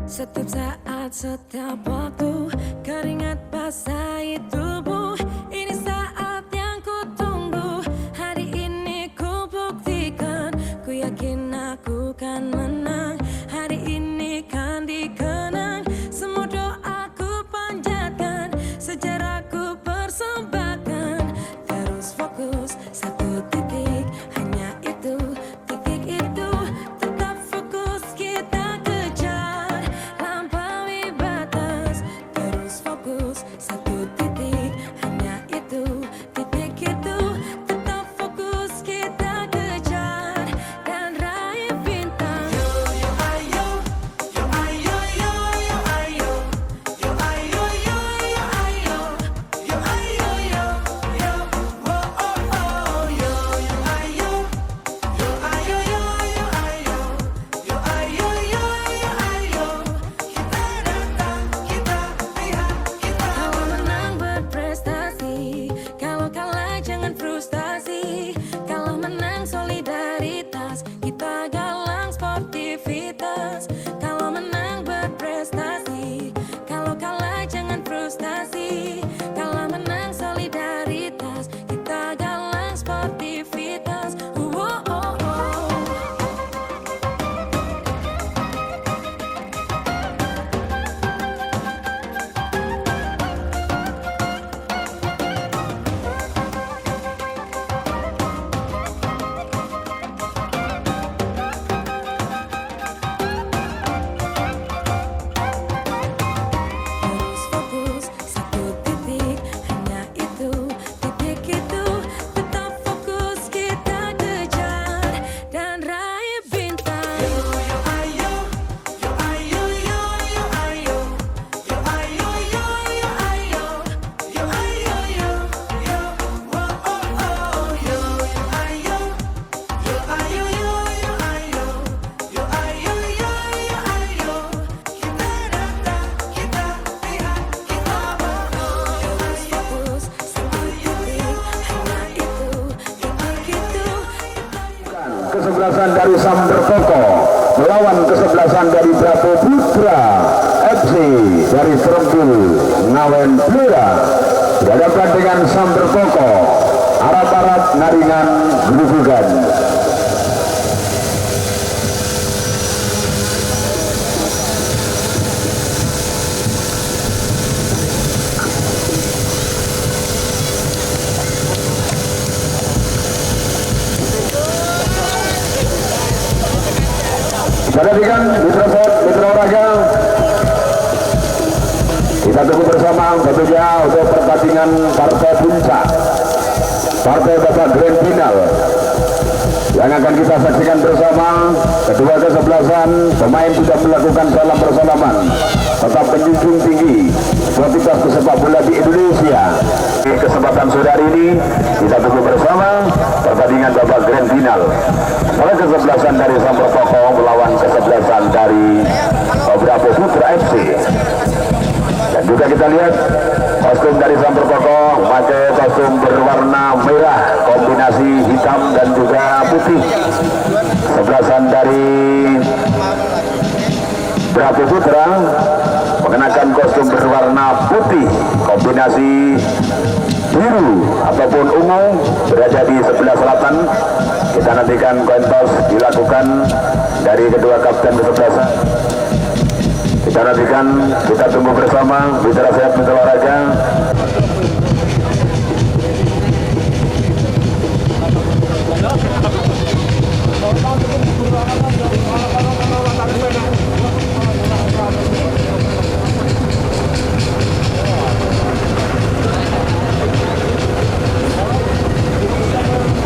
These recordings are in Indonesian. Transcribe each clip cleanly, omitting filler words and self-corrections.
Setiap saat, setiap waktu, keringat basahi tubuh. Ini saat yang ku tunggu. Hari ini ku buktikan, ku yakin aku kan menang. Hari ini kan dikenang, semua doaku panjatkan, sejarahku persembahkan. Terus fokus, satu titik, hanya itu, titik itu. Tetap fokus, kita kejar, lampaui batas. Terus fokus, satu titik, hanya itu, titik itu. Tetap fokus, kita kejar, dan raih bintang. Yo yo ayo, yo ayo yo yo ayo, yo ayo yo yo ayo, yo ayo yo yo, oh oh oh. Yo yo ayo, yo ayo yo yo ayo, yo ayo yo yo ayo. Kita datang, kita lihat, kita. Kalau menang berprestasi, kalau kalah jangan frustasi. Kalau menang solidaritas, kita galang sportivitas. Kalau menang berprestasi, kalau kalah jangan frustasi. Kalau menang solidaritas, kita galang sportivitas. Oh, oh, oh. Terus fokus, satu titik, hanya itu, titik itu. Tetap fokus, kita kejar, dan raih bintang. Yo yo ayo, yo ayo yo yo ayo, yo ayo yo yo ayo, yo ayo yo yo, oh oh oh. Yo yo ayo, yo ayo yo yo ayo, yo ayo yo yo ayo. Kita datang, kita lihat, kita bawa. Terus fokus, satu titik, hanya itu, titik itu. Kesebelasan dari Samber Koko melawan kesebelasan dari Bravo Putra FC dari Serbil Ngawen Blura dihadapkan dengan Samber Koko arah barat Naringan Gelubugan. Perhatikan mitra sport, mitra olahraga, kita tunggu bersama tentunya untuk pertandingan partai puncak, partai babak grand final yang akan kita saksikan bersama. Kedua kesebelasan pemain sudah melakukan salam bersalaman, tetap menjunjung tinggi sportivitas sepak bola di Indonesia. Di kesempatan sore hari ini kita tunggu bersama pertandingan babak grand final. Oleh kesebelasan dari Samber Koko melawan kesebelasan dari Bravo Putra FC. Dan juga kita lihat kostum dari Samber Koko pakai kostum berwarna merah kombinasi hitam dan juga putih. Kesebelasan dari Bravo Putra mengenakan kostum berwarna putih kombinasi biru ataupun ungu berada di sebelah selatan. Kita nantikan coin toss dilakukan dari kedua kapten kesebelasan. Kita nantikan, kita tunggu bersama mitra sehat mitra olahraga.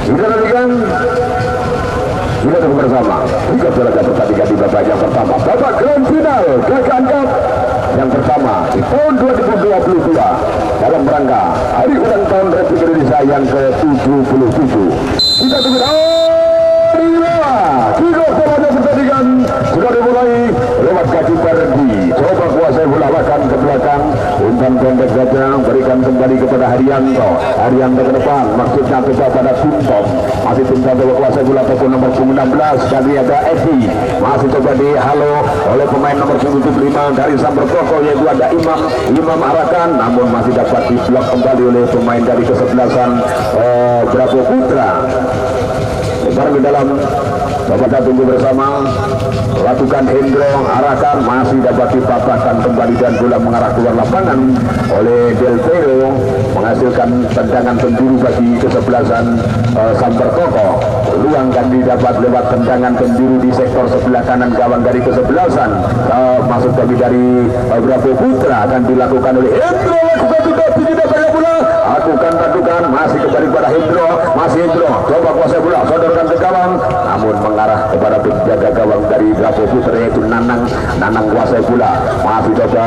Kita nantikan, kita tunggu bersama. Jika berada pertandingan di babak yang pertama, babak grand final Gagahan Cup yang pertama di tahun 2022 dalam rangka Hari Ulang Tahun Republik Indonesia yang ke-77. Kita tunggu Kiko pada pertandingan sudah dimulai lewat kaki Perdi. Coba kuasai bola bahkan ke belakang, umpan pendek saja. berikan kembali kepada Haryanto ke depan, maksudnya kepada Tuntom, masih Tuntom berkuasa bola ataupun nomor 16 kali ada Edi, masih coba di halo oleh pemain nomor 75 dari Samber Koko, yaitu ada Imam Arakan, namun masih dapat diblok kembali oleh pemain dari kesebelasan Bravo Putra. Lebar ke dalam, coba tunggu bersama, lakukan Hendro Arakan, masih dapat dipatahkan kembali dan bola mengarah keluar lapangan oleh Del Pero, menghasilkan tendangan penjuru bagi kesebelasan Samber Koko. Peluang kan didapat lewat tendangan penjuru di sektor sebelah kanan gawang dari kesebelasan masuk kami dari Bravo Putra, akan dilakukan oleh Hendro, lakukan juga tidak banyak bola, lakukan tandukan, masih kembali pada Hendro, masih Hendro coba kuasai bola, sodorkan ke gawang, namun mengarah kepada penjaga gawang dari Bravo Putra, yaitu Nanang kuasai bola, masih coba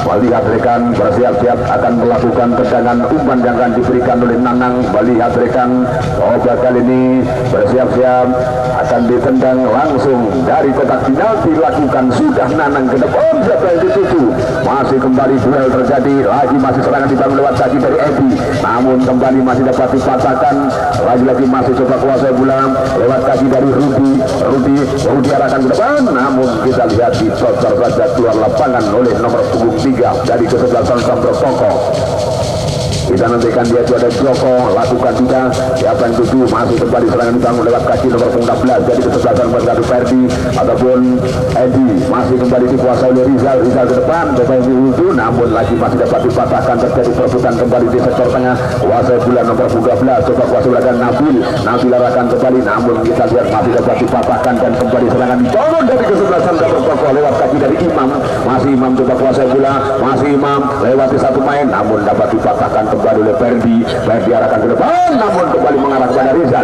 melihat rekan bersiap-siap akan melakukan tendangan umpan yang akan diberikan oleh Nanang. Melihat rekan coba kali ini bersiap-siap akan ditendang langsung dari kotak penalti, dilakukan sudah Nanang ke depan, siapa yang dituju, masih kembali duel terjadi lagi, masih serangan dibangun lewat kaki dari Edi, namun kembali masih dapat dipatahkan, lagi-lagi masih coba kuasai bola lewat kaki dari Rudi arahkan ke depan, namun kita lihat dicocor saja keluar lapangan oleh nomor punggung 3 dari kesebelasan Samber Koko. Kita nantikan dia itu ada Joko, lakukan juga siapa yang tuju, masih kembali serangan dibangun lewat kaki nomor 16 jadi kesebelasan Bergadu Ferdi ataupun Edi, masih kembali dikuasai oleh Rizal ke depan, coba yang diuju, namun lagi masih dapat dipatahkan, terjadi perebutan kembali di sektor tengah, kuasai bola nomor 13, coba kuasai bola dan Nabil arahkan kembali, namun kita lihat masih dapat dipatahkan dan kembali serangan dibangun dari kesebelasan Samber Koko lewat kaki dari Imam, masih Imam coba kuasai bola, masih Imam lewati satu main, namun dapat dipatahkan kembali oleh Ferdi arahkan ke depan, namun kembali mengarah kepada Rizal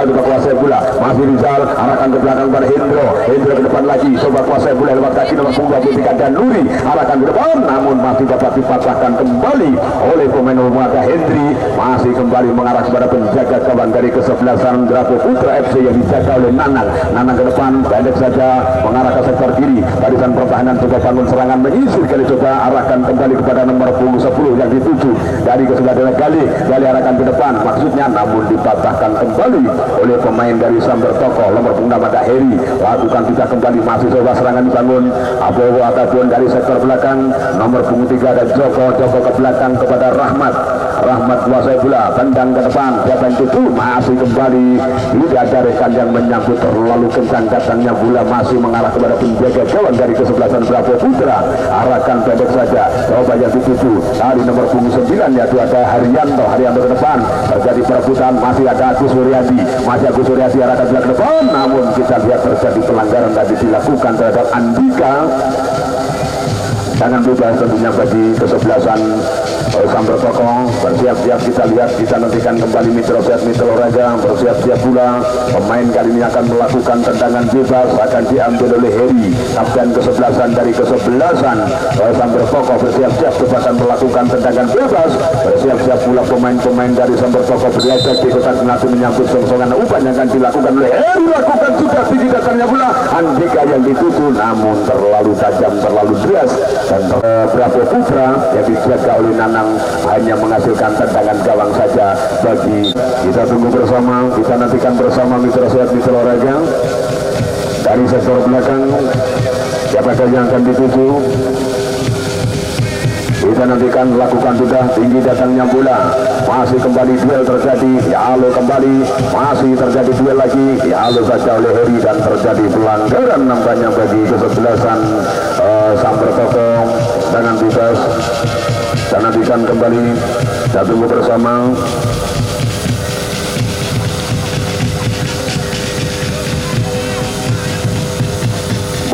coba kuasai bola, masih Rizal arahkan ke belakang kepada Hendro ke depan lagi, coba kuasai bola lewat kaki nomor 23 dan Nuri arahkan ke depan, namun masih dapat dipatahkan kembali oleh pemain nomor Hendri, masih kembali mengarah kepada penjaga kawan dari kesebelasan Bravo Putra FC yang dijaga oleh Nanang ke depan, pendek saja mengarah ke sektor kiri, barisan pertahanan coba bangun serangan menyisir kali, coba arahkan kembali kepada nomor 10 yang dituju dari kesebelasan Gali arahkan ke depan, maksudnya, namun dipatahkan kembali oleh pemain dari Samber Koko nomor punggung ada Heri, lakukan juga kembali, masih coba serangan dibangun Abowo ataupun dari sektor belakang nomor punggung 3 ada Joko ke belakang kepada Rahmat kuasai bola, tendang ke depan, siapa yang tuju, masih kembali tidak ada rekan yang menyambut, terlalu kencang datangnya bola, masih mengarah kepada penjaga gawang dari kesebelasan Bravo Putra, arahkan pendek saja, coba yang dituju dari nomor punggung 9 yaitu ada Haryanto ke depan, terjadi perebutan, masih ada Agus Suryadi arahkan ke depan, namun kita lihat terjadi pelanggaran tadi dilakukan terhadap Andika, tangan bebas tentunya bagi kesebelasan Samber Koko. Bersiap-siap kita lihat, kita nantikan kembali Mitra Olahraga bersiap-siap pula, pemain kali ini akan melakukan tendangan bebas, akan diambil oleh Heri, kapten kesebelasan dari kesebelasan Samber Koko, bersiap-siap akan melakukan tendangan bebas, bersiap-siap pula pemain-pemain dari Samber Koko belajar di kotak penalti menyambut songsongan umpan yang akan dilakukan oleh Heri, lakukan sudah tinggi datangnya pula Andika yang dituju, namun terlalu tajam, terlalu deras, dan Bravo Putra yang dijaga oleh Nanang hanya menghasilkan tendangan gawang saja bagi. Kita tunggu bersama, kita nantikan bersama Mitra Olahraga dari sektor belakang siapa saja yang akan dituju. Kita nantikan, lakukan sudah tinggi datangnya bola, masih kembali duel terjadi, halo kembali, masih terjadi duel lagi, halo saja oleh Heri, dan terjadi pelanggaran nampaknya bagi kesebelasan Samber Koko dengan bebas. Dan nantikan kembali, kita tunggu bersama.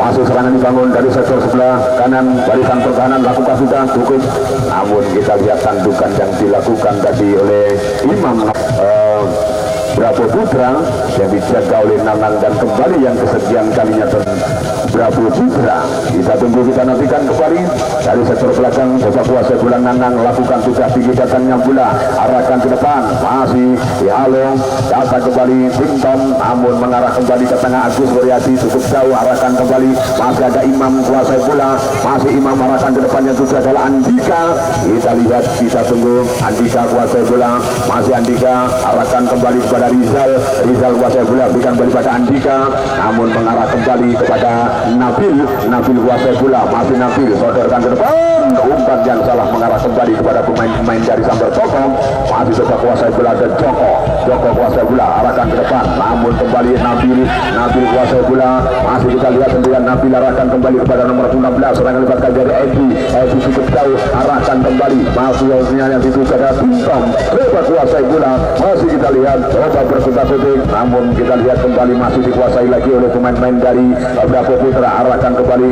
Masuk serangan dibangun dari sektor sebelah kanan, barisan pertahanan lakukan sudah cukup, namun kita lihat tandukan yang dilakukan tadi oleh Imam Bravo Putra yang dijaga oleh Nanang, dan kembali yang kesekian kalinya Bravo Putra. Kita tunggu, kita nantikan kembali dari sektor belakang. Coba kuasa bola Nanang lakukan tugas tinggi, datangnya bola arahkan ke depan, masih Halo datang kembali Tim namun mengarah kembali ke tengah. Agus Suryadi cukup jauh, arahkan kembali, masih ada Imam kuasai bola, masih Imam arahkan ke depannya juga adalah Andika. Kita lihat, kita tunggu Andika kuasai bola, masih Andika arahkan kembali kepada Rizal kuasai bola, berikan kembali pada Andika, namun mengarah kembali kepada Nabil kuasai bola, masih Nabil sodorkan ke depan, umpan yang salah mengarah kembali kepada pemain-pemain dari Sambar Tokong, masih coba kuasai bola dan Joko kuasai bola, arahkan ke depan, namun kembali Nabil kuasai bola, masih kita lihat sendirian Nabil arahkan kembali kepada nomor 16, serangan dilibatkan dari Edi cukup jauh, arahkan kembali, masih yang dituju ada Bintang, coba kuasai bola, masih kita lihat coba berputar-putar, namun kita lihat kembali masih dikuasai lagi oleh pemain-pemain dari Bravo Putra, arahkan kembali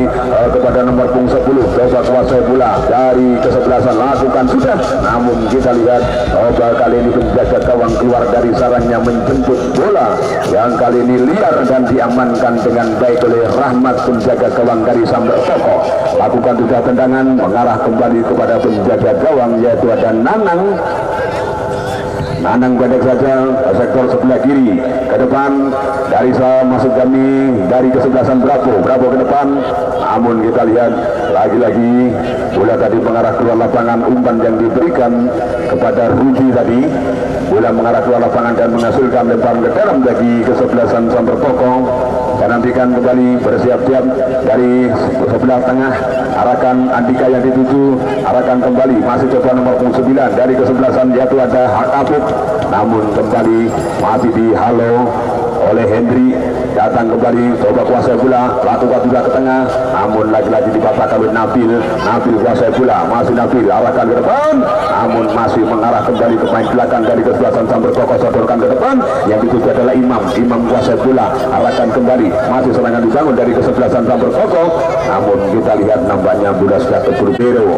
kepada nomor 10, coba kuasai bola dari kesebelasan, lakukan sudah, namun kita lihat coba kali ini penjaga gawang keluar dari sarangnya menjemput bola yang kali ini liar dan diamankan dengan baik oleh Rahmat penjaga gawang dari Sambar Toko. Lakukan juga tendangan mengarah kembali kepada penjaga gawang yaitu ada Nanang pendek saja sektor sebelah kiri ke depan dari masuk kami dari kesebelasan Bravo ke depan, namun kita lihat lagi-lagi bola tadi mengarah keluar lapangan, umpan yang diberikan kepada Rudi tadi, bola mengarah keluar lapangan dan menghasilkan lemparan ke dalam bagi kesebelasan Sambar Tokong. Dan nantikan kembali bersiap-siap dari sebelah tengah, arahkan Andika yang dituju, arahkan kembali, masih coba nomor 9 dari kesebelasan yaitu ada Hakapit, namun kembali masih di halo oleh Hendri, datang kembali coba kuasai bola, lakukan juga ke tengah, namun lagi-lagi dipatahkan oleh Nabil kuasai bola, masih Nabil arahkan ke depan, namun masih mengarah kembali ke main belakang dari kesebelasan Sambar Toko, sodorkan ke depan, yang dituju adalah Imam kuasai bola, arahkan kembali, masih serangan dibangun dari kesebelasan Sambar Toko, namun kita lihat nampaknya bola sudah keburu Bero,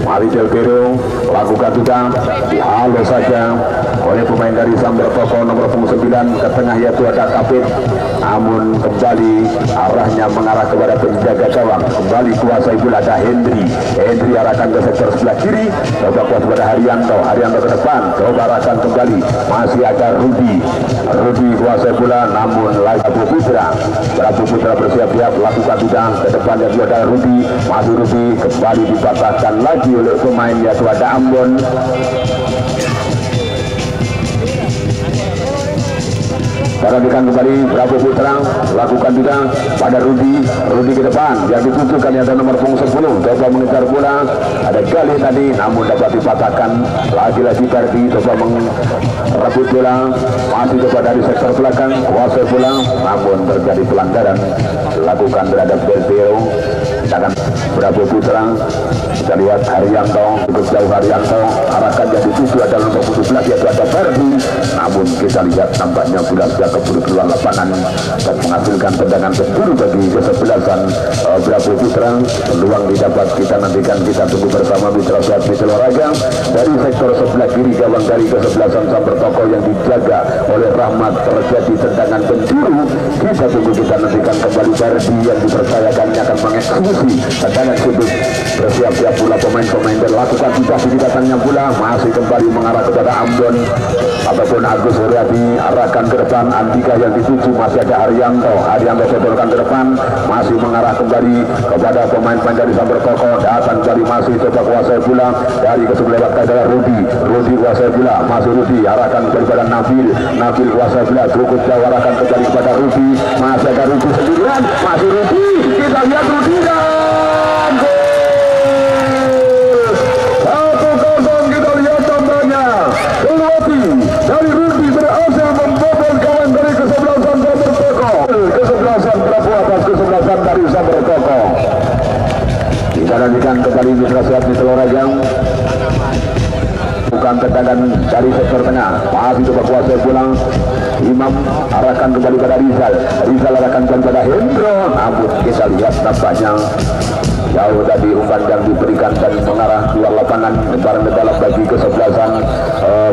mari Del Bero lakukan juga di halo saja oleh pemain dari Sambar Toko nomor 9 ke tengah yaitu ada Kapit, namun kembali arahnya mengarah kepada penjaga gawang, kembali kuasai bola ada Hendri arahkan ke sektor sebelah kiri, coba kuat kepada Haryanto ke depan, coba arahkan kembali, masih ada Rudi kuasai bola, namun lagi Bravo Putra bersiap-siap lakukan tidak ke depan yang ada Rudi, masih Rudi kembali dipatahkan lagi oleh pemain yaitu ada Ambon. Perhatikan kembali Bravo Putra lakukan juga pada Rudi ke depan yang ditujukan ada nomor 10, coba mengejar bola, ada Gali tadi namun dapat dipatahkan lagi-lagi Ferdi, coba merebut bola, masih coba dari sektor belakang kuasai bola, namun terjadi pelanggaran lakukan terhadap Belbeo. Tangan Bravo Putra, kita lihat Haryanto cukup jauh, Haryanto arahkan yang dituju adalah nomor 17 yaitu ada Ferdi, namun kita lihat nampaknya bola sudah keburu keluar lapangan dan menghasilkan tendangan keburu bagi kesebelasan Bravo Putra. Peluang didapat, kita nantikan, kita tunggu bersama mitra sehat mitra olahraga dari sektor sebelah kiri gawang dari kesebelasan Sambar Toko yang dijaga oleh Rahmat, terjadi tendangan penjuru. Kita tunggu, kita nantikan kembali Ferdi yang dipercayakannya akan mengeksekusi tendangan sudut. Bersiap-siap pula pemain-pemain dan lakukan tidak datangnya bola, masih kembali mengarah kepada Ambon ataupun Agus Suryadi, arahkan ke depan, Andika yang dituju, masih ada Haryanto sodorkan ke depan, masih mengarah kembali kepada pemain-pemain dari Sambar Toko, datang kembali masih coba kuasai bola dari kesebelasan adalah Rudi kuasai bola, masih Rudi arahkan kepada Nabil kuasai bola, cukup jauh arahkan kembali kepada Rudi, masih ada Rudi sendirian, masih Rudi, kita lihat Rudi dan gol 1-0. Kita lihat contohnya Rudi dari Rudi berhasil membobol kawan dari kesebelasan Sambar Toko, kesebelasan Bravo atas kesebelasan dari Sambar Toko. Kita nantikan kembali mitra sehat mitra olahraga, bukan tendangan dari sektor tengah, masih coba kuasai bola, Imam arahkan kembali pada Rizal arahkan kembali pada Hendro, namun kita lihat nampaknya jauh tadi umpan yang diberikan dan mengarah keluar lapangan, lemparan ke dalam bagi kesebelasan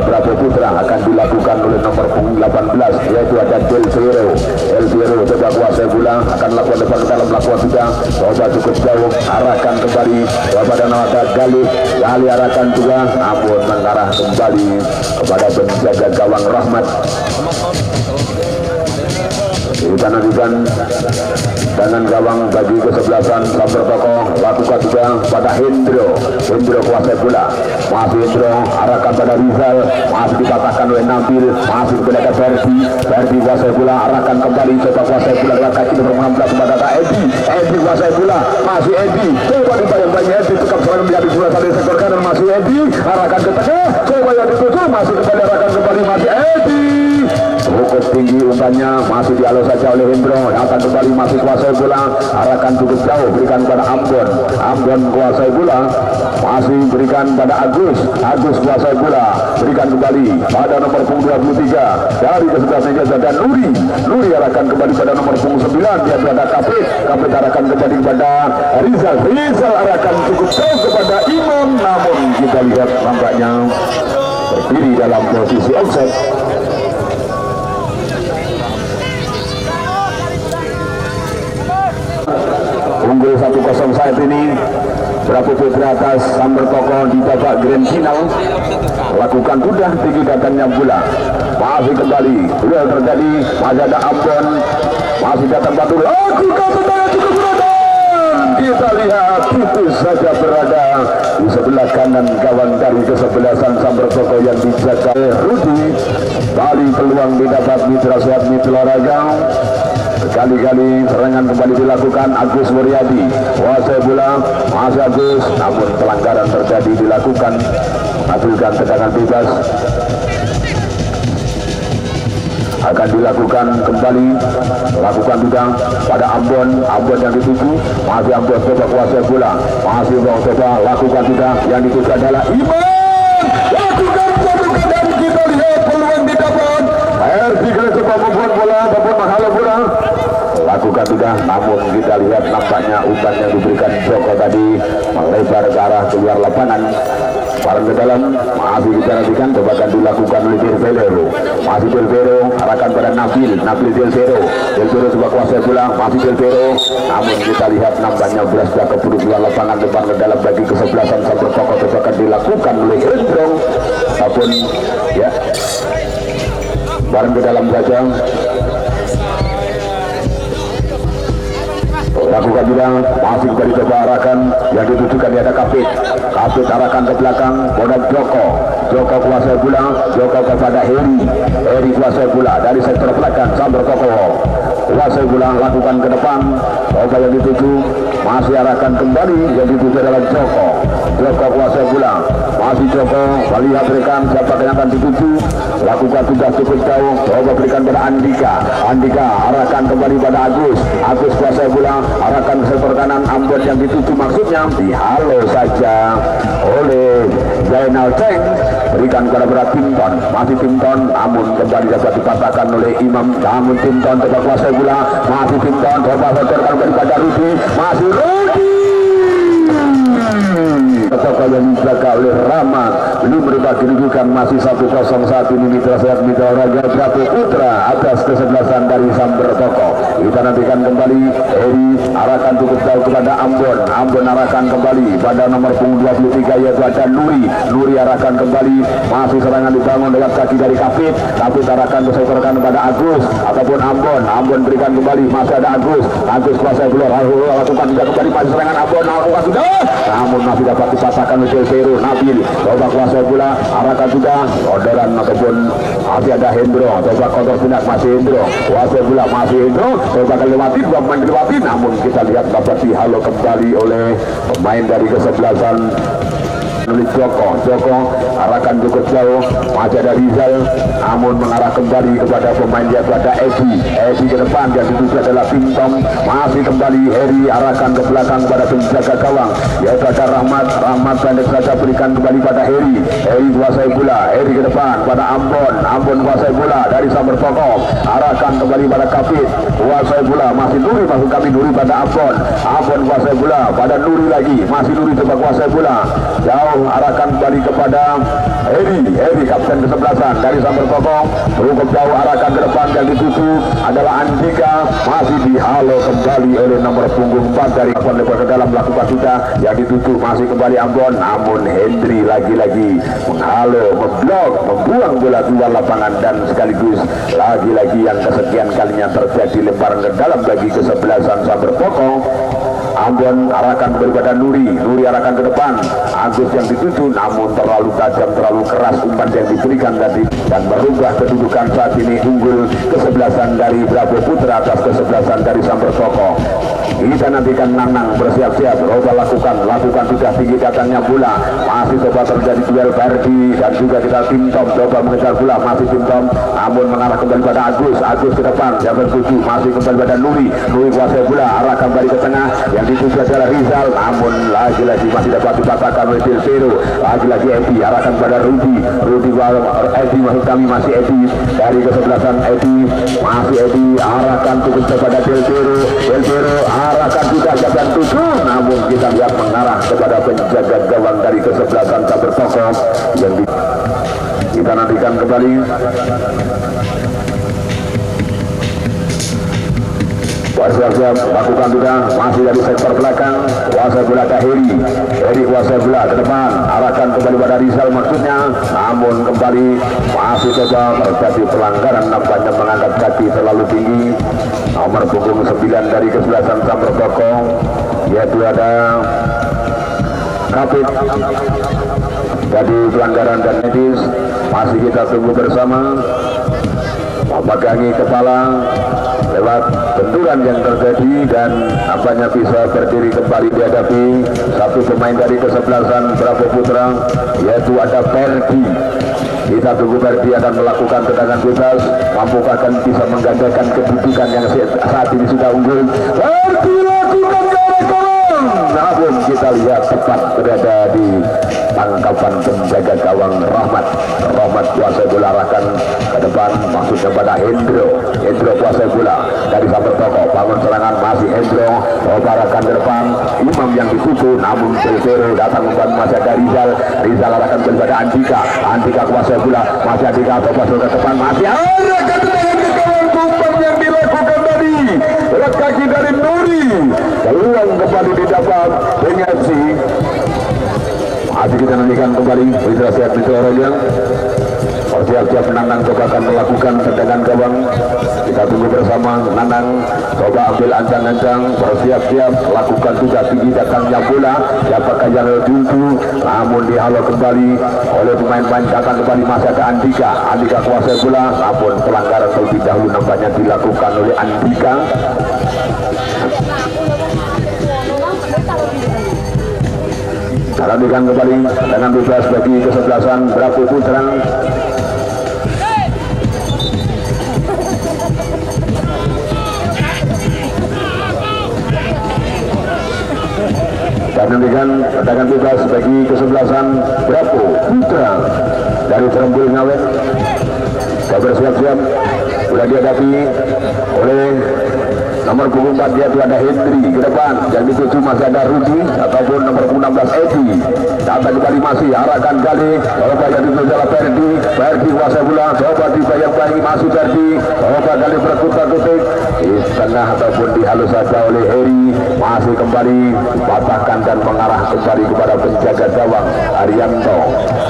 Bravo Putra akan dilakukan oleh nomor 18 yaitu ada Del Piero coba kuasai bola, akan lakukan depan ke dalam, lakukan sudah, coba cukup jauh, arahkan kembali kepada Nawata Galih, Galih arahkan juga, namun mengarah kembali kepada penjaga gawang Rahmat. Kita nantikan dengan gawang bagi kesebelasan Sambar Toko, lakukan juga pada Hendro kuasai bola, masih Hendro arahkan pada Rizal, masih dipatahkan oleh Nabil, masih kepada Ferdi kuasai bola, arahkan kembali, coba kuasai bola lewat kaki nomor 16 kepada Edi kuasai bola, masih Edi, coba dibayang-bayang Edi, tetap serangan menjadi bola tadi sektor kanan, masih Edi, arahkan ke tengah, coba yang ditutup, masih kembali arahkan kembali, masih Edi, cukup tinggi umpannya, masih dialog saja oleh Hendro, akan kembali masih kuasai bola, arahkan cukup jauh, berikan pada Ambon kuasai bola, masih berikan pada Agus kuasai bola, berikan kembali pada nomor punggung 23 dari ke-11 Meja dan Nuri arahkan kembali pada nomor punggung 9, dia berada Kapit arahkan kembali kepada Rizal arahkan cukup jauh kepada Imam, namun kita lihat nampaknya berdiri dalam posisi offside. Unggul 1-0 saat ini, berapa putra atas Sambar Toko di babak grand final, lakukan sudah tinggi datangnya bola, masih kembali duel terjadi, masih ada Ambon, masih datang Batu, lakukan tendangan cukup berada, kita lihat itu saja berada di sebelah kanan gawang dari kesebelasan Sambar Toko yang dijaga Rudi. Kali peluang didapat Mitra Sehat Mitra Raga. Kali-kali serangan kembali dilakukan Agus Muryadi, kuasai bola, masih Agus, namun pelanggaran terjadi dilakukan, hasilkan tendangan bebas akan dilakukan kembali, lakukan juga pada Ambon yang dituju, masih Ambon coba kuasai bola, masih coba lakukan juga, yang dituju adalah Iman, lakukan dan kita lihat peluang didapat, RT coba membuat bola, membuat menghalau bola, lakukan sudah, namun kita lihat nampaknya umpan yang diberikan Joko tadi melebar ke arah keluar lapangan, barang ke dalam, masih kita nantikan, coba akan dilakukan oleh Delvero, masih Delvero arahkan pada Nabil Delvero coba kuasai bola, masih Delvero, namun kita lihat nampaknya beras jatuh ke keluar lapangan, depan ke dalam bagi kesebelasan Sambar Toko, coba akan dilakukan oleh Hendro, ataupun ya barang ke dalam saja. Lakukan juga, masih kembali coba arahkan, yang ditujukan dia ada Kapit arahkan ke belakang, bodoh Joko kuasai bola, Joko kepada Heri kuasai bola dari sektor belakang, Sambar Toko kuasai bola, lakukan ke depan, coba yang dituju, masih arahkan kembali, yang dituju adalah Joko kuasai bola, masih Joko, melihat berikan siapa yang akan dituju, lakukan sudah cukup jauh, coba berikan pada Andika arahkan kembali pada Agus kuasai bola, arahkan ke sektor kanan, Ambon yang dituju, maksudnya dihalau saja oleh Zainal Ceng, berikan kepada Timton, masih Timton, namun kembali dapat dipatahkan oleh Imam, namun Timton coba kuasai bola, masih Timton coba setorkan kepada Rudi, masih Rudi, Toko yang dijaga oleh Rama, belum berubah kedudukan, masih 1-0 saat ini. Mitra Sehat Mitra Raga Prabu Putra atas kesebelasan dari Sambar Toko. Kita nantikan kembali, Eri arahkan cukup jauh kepada Ambon arahkan kembali pada nomor punggung 23 yaitu ada Nuri arahkan kembali, masih serangan dibangun lewat kaki dari Kapit arahkan ke sektor kanan pada Agus ataupun Ambon berikan kembali, masih ada Agus kuasai bola, lakukan juga kembali pada serangan Ambon, lakukan sudah, namun masih dapat dipasahkan oleh Delvero, Nabil coba kuasai bola, arahkan juga orderan ataupun masih ada Hendro, coba kontrol pindah, masih Hendro kuasai bola, masih Hendro coba kelewati, dua pemain dilewati, namun kita lihat dapat dihalau kembali oleh pemain dari kesebelasan oleh Joko arahkan cukup jauh, masih ada Rizal, namun mengarah kembali kepada pemain dia pada Edi ke depan, yang dituju adalah Pintong, masih kembali Heri arahkan ke belakang pada penjaga gawang yaitu ada Rahmat pendek saja, berikan kembali pada Heri kuasai bola, Heri ke depan pada Ambon kuasai bola dari Sambar Toko, arahkan kembali pada Kapit kuasai bola, masih Nuri, masuk kami Nuri pada Ambon kuasai bola pada Nuri lagi, masih Nuri coba kuasai bola jauh arahkan kembali kepada Heri kapten kesebelasan dari Sambar Tokong, cukup jauh arahkan ke depan, yang dituju adalah Andika, masih dihalau kembali oleh nomor punggung 4 dari lebar ke dalam melakukan sudah, yang dituju masih kembali Ambon, namun Hendri lagi-lagi menghalau, memblok, membuang bola keluar lapangan, dan sekaligus lagi-lagi yang kesekian kalinya terjadi lemparan ke dalam bagi kesebelasan Sambar Tokong. Ambon arahkan kepada Nuri arahkan ke depan, Agus yang dituju, namun terlalu tajam, terlalu keras umpan yang diberikan tadi, dan merubah kedudukan saat ini unggul kesebelasan dari Bravo Putra atas kesebelasan dari Sambar Tokong. Kita nantikan Nanang bersiap-siap, coba lakukan sudah tinggi datangnya bola, masih coba terjadi duel Ferdi dan juga kita Tim Tom coba mengejar bola, masih Tim Tom namun mengarah kembali pada Agus ke depan, yang tertuju masih kembali pada Nuri kuasai bola, arahkan kembali ke tengah, yang dituju adalah Rizal, namun lagi-lagi masih dapat dipatahkan oleh Del Pero, lagi-lagi Edi arahkan pada Rudi maksud kami masih Edi dari kesebelasan masih Edi arahkan kepada Del Pero arahkan juga jaga tujuh, namun kita lihat mengarah kepada penjaga gawang dari kesebelasan Sambar Tokong yang kita nantikan kembali. Siap-siap lakukan sudah, masih dari sektor belakang, kuasai bola ke Heri kuasai bola ke depan, arahkan kembali pada Rizal maksudnya, namun kembali masih coba terjadi pelanggaran, nampaknya mengangkat kaki terlalu tinggi nomor punggung 9 dari kesebelasan Sambar Tokong, yaitu ada Kapit. Jadi pelanggaran dan medis masih kita tunggu bersama, memegangi kepala lewat benturan yang terjadi, dan nampaknya bisa berdiri kembali dihadapi satu pemain dari kesebelasan Bravo Putra, yaitu ada Ferdi. Kita tunggu Ferdi akan melakukan tendangan bebas, mampukah akan bisa menggandakan kedudukan yang saat ini sudah unggul. Ferdi lakukan gawang, namun kita lihat tepat berada di tangkapan penjaga gawang Rahmat kuasai bola arahkan ke depan, maksudnya pada Hendro kuasai bola dari Sambar Tokong, bangun serangan masih Hendro, arahkan ke depan, Imam yang dituju, namun Del datang membantu, masih ada Rizal arahkan kepada Andika kuasai bola, masih Andika coba ke depan, masih arahkan dengan ke gawang, umpan yang dilakukan tadi lewat kaki dari Nuri, peluang kembali didapat NFC. Masih kita nantikan kembali siap Royal, siap Nanang coba akan melakukan tendangan gawang, kita tunggu bersama. Nanang coba ambil ancang-ancang, bersiap-siap lakukan juga tinggi datangnya bola, siapakah yang dituju, namun dihalau kembali oleh pemain-pemain, datang kembali masih ada Andika kuasai bola, namun pelanggaran terlebih dahulu nampaknya dilakukan oleh Andika. Lanjutkan kembali dengan bebas bagi kesebelasan Bravo Putra. Dan nantikan tendangan bebas bagi kesebelasan Bravo Putra dari Terembul Ngawet. Bersiap-siap sudah dihadapi oleh nomor punggung 4, yaitu ada Hendri ke depan, yang dituju masih ada Rudi ataupun nomor 16 Edi, datang kembali masih arahkan kali, coba yang dituju adalah Ferdi kuasai bola, coba dibayang-bayangi masih Ferdi, coba kali berkutat-kutik di tengah ataupun dihalus saja oleh Heri, masih kembali patahkan dan mengarah kembali kepada penjaga gawang Arianto,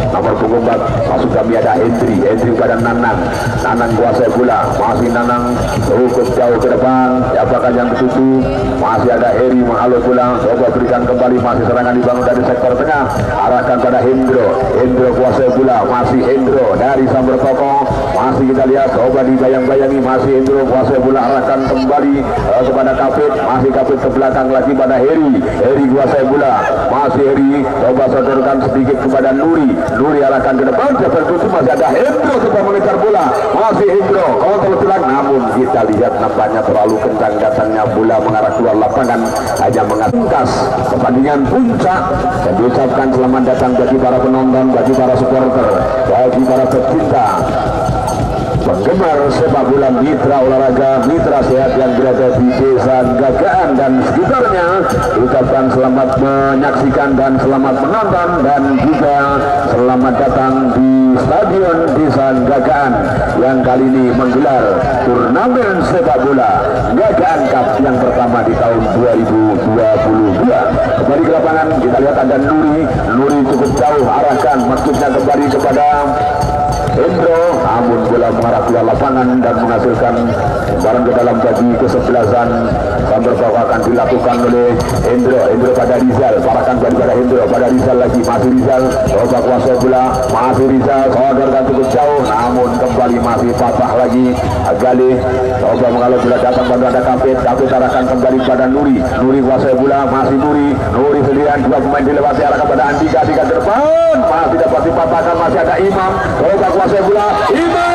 nomor punggung 4, masuk kami ada Hendri pada Nanang kuasai bola, masih Nanang cukup jauh ke depan, apakah yang dituju, masih ada Heri menghalau bola, coba berikan kembali, masih serangan dibangun dari sektor tengah, arahkan pada Hendro kuasai bola, masih Hendro dari Sambar Tokong, masih kita lihat, coba dibayang-bayangi, masih Hendro kuasai bola, arahkan kembali kepada Kapit, masih Kapit ke belakang lagi pada Heri kuasai bola, masih Heri, coba sodorkan sedikit kepada Nuri arahkan ke depan, tertuju, masih ada Hendro coba mengejar bola, masih Hendro kontrol silang, namun kita lihat nampaknya terlalu kencang datangnya bola mengarah keluar lapangan, hanya mengatungkas pertandingan puncak, dan diucapkan selamat datang bagi para penonton, bagi para supporter, bagi para pecinta penggemar sepak bola mitra olahraga mitra sehat yang berada di Desa Gagaan dan sekitarnya, ucapkan selamat menyaksikan dan selamat menonton dan juga selamat datang di Stadion Desa Gagaan yang kali ini menggelar turnamen sepak bola Gagaan Cup yang pertama di tahun 2022. Kembali ke lapangan kita lihat ada Nuri cukup jauh arahkan, maksudnya kembali kepada Hendro, namun bola mengarah keluar lapangan dan menghasilkan barang ke dalam bagi kesebelasan. Sambil akan dilakukan oleh Hendro pada Rizal, parakan pada Hendro pada Rizal lagi, masih Rizal, coba kuasa bola, masih Rizal, sadarkan cukup jauh, namun kembali masih patah lagi. Galih coba mengalir bola datang pada ada Kapit arahkan kembali pada Nuri kuasa bola, masih Nuri sendirian, dua pemain dilewati arahkan pada Andika ke depan, masih dapat dipatahkan, masih ada Imam, coba kuasa bola, Imam,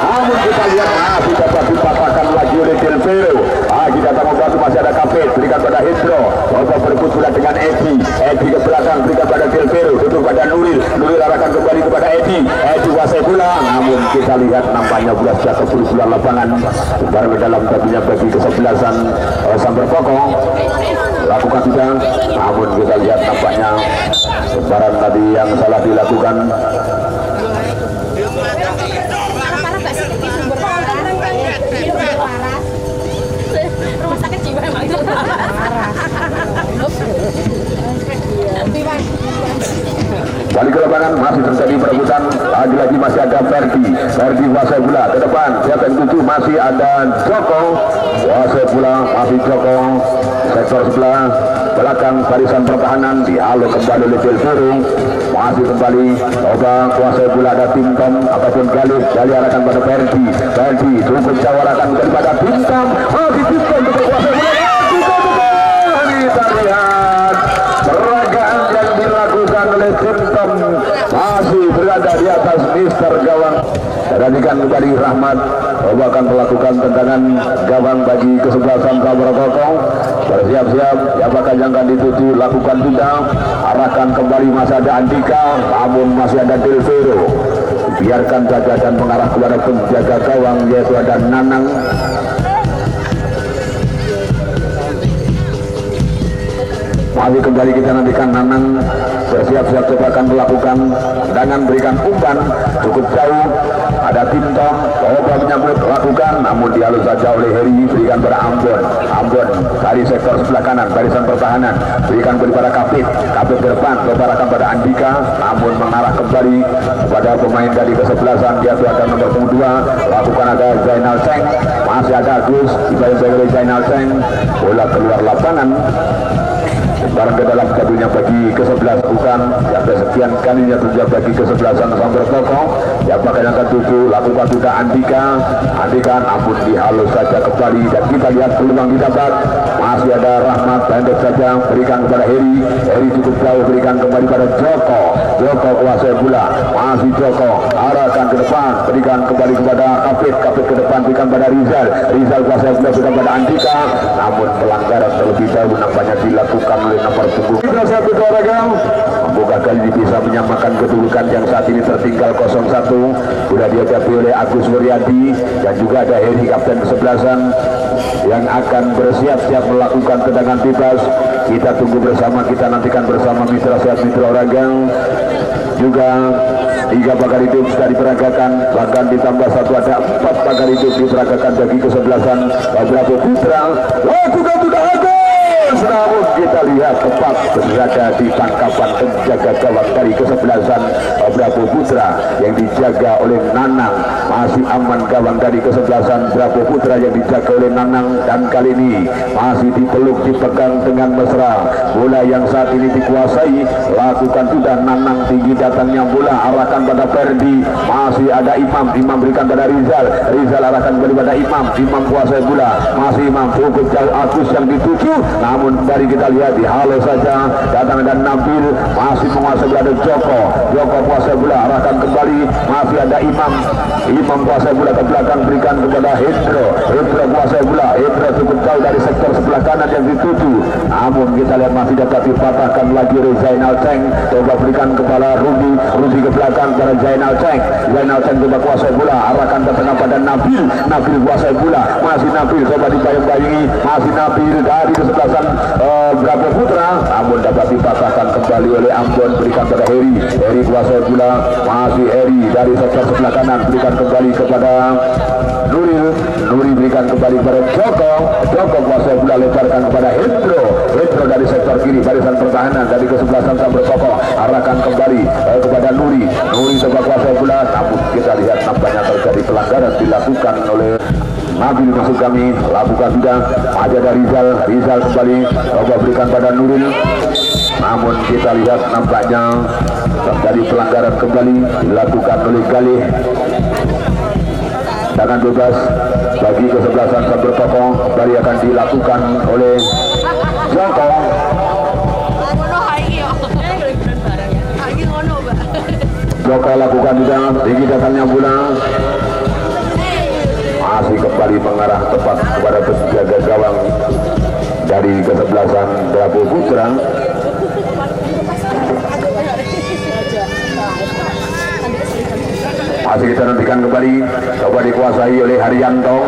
namun kita lihat masih dapat dipatahkan lagi oleh Del Vero. Kita tak membantu, masih ada Kapit, berikan pada Hendro, coba berebut bola dengan Edi ke belakang, berikan pada Del Vero, duduk pada Nuri arahkan kembali kepada Edi kuasai bola, namun kita lihat nampaknya bola sudah keburu keluar lapangan, barang dalam baginya bagi kesebelasan Sambar Pokok lakukan sudah, namun kita lihat nampaknya barang tadi yang salah dilakukan. Balik ke lapangan, masih terjadi perebutan, lagi-lagi masih ada Ferdi kuasai bola ke depan, siapa yang tuju, masih ada Joko kuasai bola, masih Joko sektor sebelah belakang barisan pertahanan, dialog kembali oleh Del Vero, masih kembali coba kuasai bola ada Tim-Tom ataupun Galih arahkan pada Ferdi cukup jauh arahkan kepada Tim-Tom, masih Tim-Tom untuk kuasai bola, kita lihat peragaan yang dilakukan oleh Tim-Tom masih berada di atas Mister Gawang. Perhatikan kembali Rahmat, coba akan melakukan tendangan gawang bagi kesebelasan Sambar Pokok. Bersiap-siap, apakah yang akan dituju, lakukan sudah, arahkan kembali, masih ada Andika, namun masih ada Del Vero, biarkan saja dan mengarah kepada penjaga gawang yaitu ada Nanang. Masih kembali kita nantikan Nanang bersiap-siap, coba akan melakukan tendangan, berikan umpan cukup jauh, ada Tim-Tom, coba menyambut lakukan, namun dihalus saja oleh Heri, berikan pada Ambon dari sektor sebelah kanan barisan pertahanan, berikan kepada Kapit ke depan, coba arahkan pada Andika, namun mengarah kembali kepada pemain dari kesebelasan, dia ada nomor 2, lakukan ada Zainal Ceng, masih ada Agus, dibayar oleh Zainal Ceng, bola keluar lapangan. Barang ke dalam kadunya bagi ke-11 bukan yang kesekian kalinya terjadi bagi kesebelasan Sambar Pokok, yang bakal yang ke-7 lakukan sudah Andika, namun dihalus saja kembali dan kita lihat peluang didapat, masih ada Rahmat, pendek saja berikan kepada Heri cukup jauh, berikan kembali pada Joko kuasai bola, masih Joko arahkan ke depan, berikan kembali kepada Kapit ke depan, berikan pada Rizal kuasai bola, berikan pada Andika, namun pelanggaran terlebih dahulu nampaknya dilakukan oleh nomor 10 satu olahraga, membuka kali ini bisa menyamakan kedudukan yang saat ini tertinggal 0-1. Sudah dihadapi oleh Agus Wuryadi dan juga ada Heri kapten kesebelasan yang akan bersiap-siap melakukan tendangan bebas. Kita tunggu bersama, kita nantikan bersama mitra sehat mitra olahraga. Juga 3 pagar hidup sudah diperagakan, bahkan ditambah 1 ada 4 pagar hidup diperagakan bagi kesebelasan Bravo Putra. Lakukan sudah Agus, namun kita lihat tepat berada di tangkapan penjaga gawang dari kesebelasan Bravo Putra yang dijaga oleh Nanang. Masih aman gawang dari kesebelasan Bravo Putra yang dijaga oleh Nanang, dan kali ini masih dipeluk, dipegang dengan mesra. Bola yang saat ini dikuasai, lakukan sudah Nanang, tinggi datangnya bola, arahkan pada Ferdi, masih ada Imam berikan pada Rizal arahkan kembali pada Imam kuasai bola, masih Imam cukup jauh, Agus yang dituju. namun kembali kita lihat di halo saja datang dan Nabil masih menguasai bola. Ada Joko kuasai bola, arahkan kembali, masih ada Imam kuasai bola ke belakang, berikan kepada Hendro kuasai bola. Hendro cukup jauh dari sektor sebelah kanan yang dituju, namun kita lihat masih dapat dipatahkan lagi oleh Zainal Cheng. Coba berikan kepada Rudy ke belakang pada Zainal Cheng coba kuasai bola, arahkan ke tengah pada Nabil kuasai bola, masih Nabil coba dibayang-bayangi, masih Nabil dari kesebelasan Bravo Putra, namun dapat dipatahkan kembali oleh Ambon, berikan pada Heri kuasai bola, masih Heri dari sektor sebelah kanan, berikan kembali kepada Nuri berikan kembali kepada Joko kuasai bola, lebarkan kepada Hendro dari sektor kiri, barisan pertahanan dari kesebelasan Sambar Koko, arahkan kembali kepada Nuri coba kuasai bola, namun kita lihat nampaknya terjadi pelanggaran dilakukan oleh Nabil. Maksud kami lakukan tidak, masih ada Rizal kembali coba berikan pada Nuril, namun kita lihat nampaknya terjadi pelanggaran kembali dilakukan oleh Galih. Tangan bebas bagi kesebelasan Sambar Koko kembali akan dilakukan oleh Joko. Joko lakukan juga tinggi datangnya bola, masih kembali mengarah tepat kepada penjaga gawang dari kesebelasan Bravo Putra. Masih kita nantikan kembali, coba dikuasai oleh Haryanto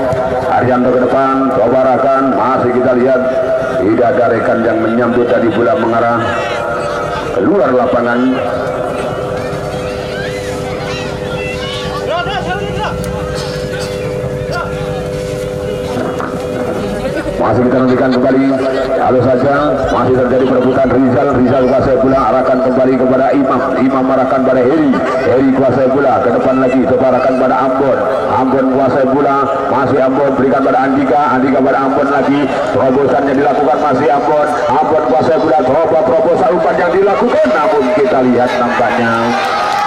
ke depan, coba arahkan, masih kita lihat tidak ada rekan yang menyambut tadi, bola mengarah keluar lapangan. Masih kita nantikan kembali, lalu saja masih terjadi perebutan. Rizal kuasai bola, arahkan kembali kepada Imam arahkan pada Heri kuasai bola, ke depan lagi coba arahkan pada Ambon kuasai bola, masih Ambon berikan pada Andika pada Ambon lagi, terobosannya dilakukan masih Ambon kuasai bola, coba terobosan umpan yang dilakukan, namun kita lihat nampaknya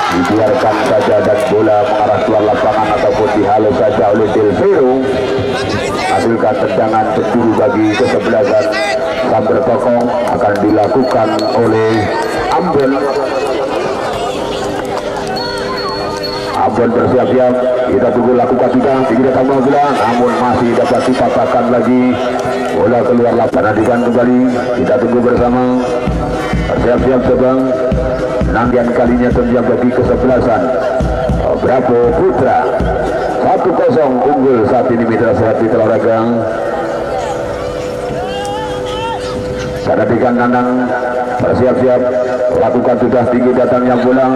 dibiarkan saja dan bola mengarah keluar lapangan ataupun dihalau saja oleh Del Vero. Hasilkan tendangan penjuru bagi kesebelasan Sambar Koko akan dilakukan oleh Ambon. Ambon bersiap-siap, kita tunggu lakukan tidak datang bola, namun masih dapat dipatahkan lagi, bola keluar lapangan. Nantikan kembali, kita tunggu bersama, bersiap-siap sebang penantian kalinya terjadi bagi kesebelasan Bravo Putra. 1-0 unggul saat ini Mitra Sehat di Olahraga. Perhatikan kandang, bersiap-siap, lakukan tugas tinggi datangnya bola,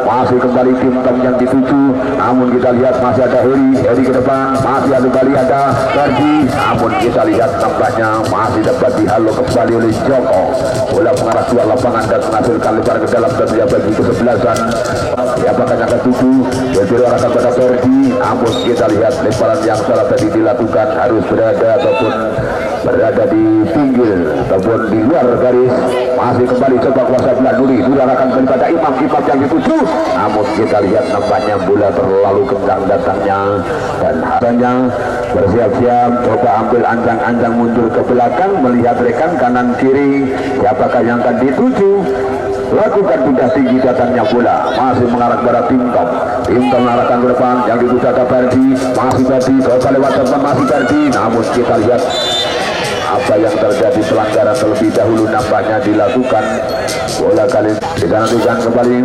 masih kembali tim yang dituju, namun kita lihat masih ada Heri ke depan, masih ada kembali ada Ferdi, namun kita lihat nampaknya masih dapat dihalau kembali oleh Joko, bola mengarah keluar lapangan dan menghasilkan lebar ke dalam terjadi bagi kesebelasan apakah yang ketuju berbiru arahkan pada Ferdi, namun kita lihat lebaran yang salah tadi dilakukan harus berada di pinggir ataupun di luar garis. Masih kembali coba kuasa bola Nuri arahkan kepada Imam yang dituju, namun kita lihat nampaknya bola terlalu kencang datangnya dan harusnya bersiap-siap coba ambil anjang-anjang mundur ke belakang melihat rekan kanan kiri siapakah yang akan dituju. Lakukan tugas tinggi datangnya bola, masih mengarah kepada Timtom mengarahkan ke depan yang dituju ada Ferdi, masih Ferdi coba lewat depan masih Ferdi, namun kita lihat apa yang terjadi pelanggaran terlebih dahulu nampaknya dilakukan. Bola kali digantikan kembali,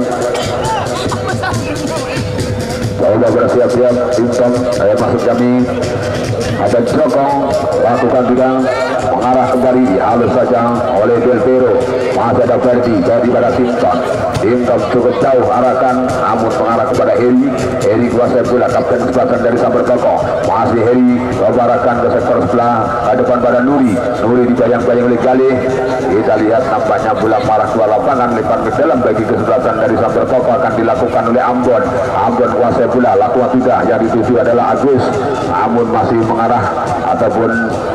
coba bersiap-siap Timtom maksud kami ada Joko lakukan juga mengarah kembali halus saja oleh Del Vero, masih ada Ferdi jadi pada Timtom cukup jauh arahkan namun mengarah kepada Heri kuasai bola kapten kesebelasan dari Sambar Koko, masih Heri coba arahkan ke sektor sebelah depan pada Nuri dibayang-bayang oleh Galih. Kita lihat nampaknya bola parah keluar lapangan lebar ke dalam bagi kesebelasan dari Sambar Koko akan dilakukan oleh Ambon kuasai bola, lakukan tidak yang dituju adalah Agus, namun masih mengarah ataupun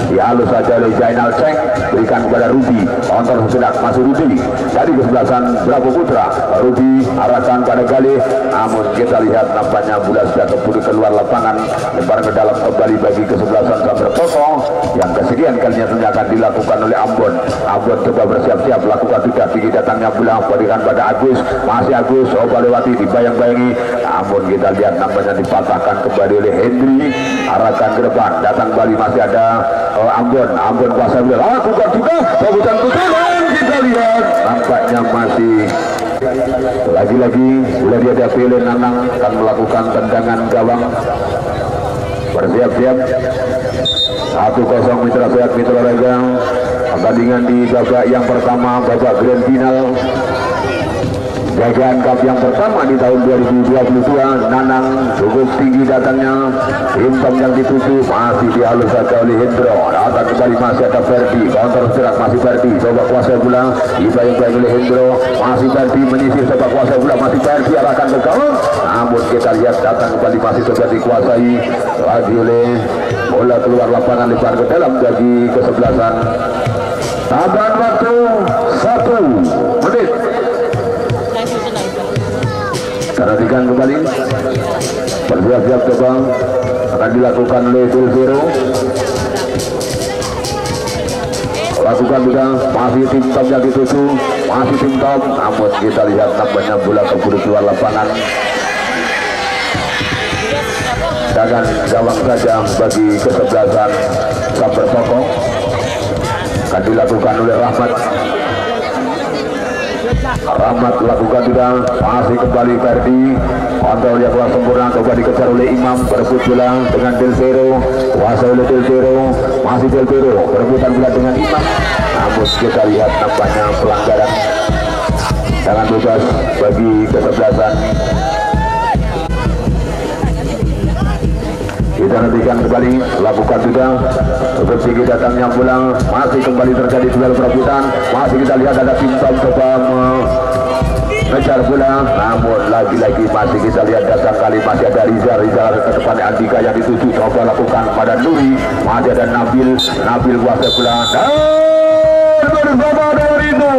dihalus saja oleh Jainal Ceng, berikan kepada Rudi, kontrol sesudah masuk Rudi dari kesebelasan Bravo Putra. Rudi arahkan pada Galih, namun kita lihat nampaknya bola sudah keburu keluar lapangan, lebar ke dalam kembali bagi kesebelasan Sabar Toko yang kesekian kalinya tentunya akan dilakukan oleh Ambon. Ambon coba bersiap-siap lakukan tidak tinggi datangnya bola, berikan pada Agus, masih Agus coba lewati dibayang-bayangi, namun kita lihat nampaknya dipatahkan kembali oleh Hendri, arahkan ke depan, datang kembali masih ada Ambon kuasa bola, lakukan juga babutan pukulan, kita lihat nampaknya masih lagi-lagi boleh dia pilih Nanang akan melakukan tendangan gawang. Bersiap-siap 1-0 Mitra Sehat Mitra Raga. Pertandingan di babak yang pertama, babak grand final Jagaan Cup yang pertama di tahun 2022. Nanang cukup tinggi datangnya, hitam yang dituju masih dihalus saja oleh Hendro. Datang kembali masih ada Ferdi, counter serak masih Ferdi, coba kuasa bola dibayang-bayang oleh Hendro, masih Ferdi menyisir, coba kuasa bola masih Ferdi, arahkan ke gawang, namun kita lihat datang kembali masih coba dikuasai lagi oleh bola keluar lapangan, lebar ke dalam bagi kesebelasan. Tambahan waktu 1 menit. Perhatikan kembali, bersiap-siap coba akan dilakukan oleh Delvero. Lakukan juga masih tim top yang dituju, masih tim top, namun kita lihat nampaknya bola keburu keluar lapangan. Dengan gawang saja bagi kesebelasan Sabar Toko akan dilakukan oleh Rahmat lakukan juga, masih kembali Ferdi, kontrol yang telah sempurna, coba dikejar oleh Imam, berebut bola dengan Delvero, kuasa oleh Delvero, masih Delvero, berebutan bola dengan Imam, namun kita lihat nampaknya pelanggaran tangan bebas bagi kesebelasan. Kita nantikan kembali, lakukan juga untuk tinggi datangnya bola, masih kembali terjadi duel perebutan, masih kita lihat ada Pintam coba mengejar bola, namun lagi-lagi masih kita lihat datang kali masih ada Rizal ke depan Andika yang dituju, coba lakukan pada Nuri, masih ada Nabil kuasa bola dan bersama dengan itu